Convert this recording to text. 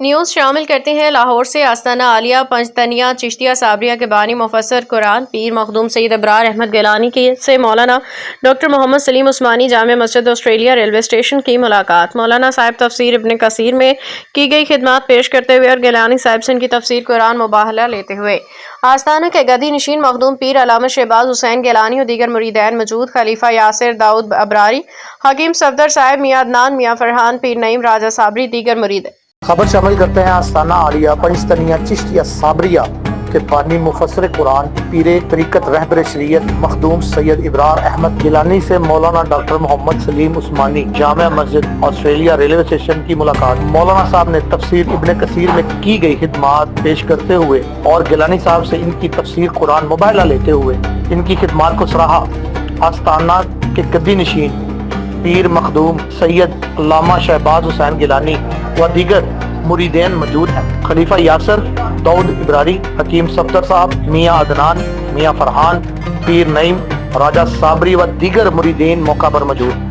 News شامل کرتے ہیں لاہور سے۔ آستانہ عالیہ پنجتنیہ چشتیہ صابریہ کے بانی مفسر قرآن پیر مخدوم سید ابرار احمد گیلانی سے مولانا ڈاکٹر محمد سلیم Usmani Jama Masjid Australia railway station کی ملاقات۔ مولانا صاحب تفسیر ابن کثیر میں کی گئی خدمات پیش کرتے ہوئے اور گیلانی صاحب سے ان کی تفسیر قرآن مباحلہ لیتے ہوئے آستانہ کے گدی نشین مخدوم پیر علامہ شہباز حسین گیلانی اور دیگر مریدین موجود، خلیفہ یاسر داؤد ابراری، حکیم صفدر صاحب، میاں عدنان، میاں فرحان، پیر نعیم راجہ صابری، دیگر مرید۔ خبر شامل کرتے ہیں آستانہ عالیہ پنجتنیہ چشتیہ صابریہ کے بانی مفسر قرآن پیر طریقت رہبر شریعت مخدوم سید ابرار احمد گیلانی سے مولانا ڈاکٹر محمد سلیم Usmani Jama Masjid Australia railway station کی ملاقات۔ مولانا صاحب نے تفسیر ابن کثیر میں کی گئی خدمات پیش کرتے ہوئے اور گیلانی صاحب سے ان کی تفسیر قرآن مباحلہ لیتے ہوئے ان کی خدمات کو سراہا۔ آستانہ کے گدی نشین پیر مخدوم سید علامہ شہباز حسین گیلانی و دیگر مریدین موجود ہیں، خلیفہ یاسر داؤد ابراری، حکیم صفدر صاحب، میاں عدنان، میاں فرحان، پیر نعیم راجہ صابری و دیگر مریدین موقع پر موجود۔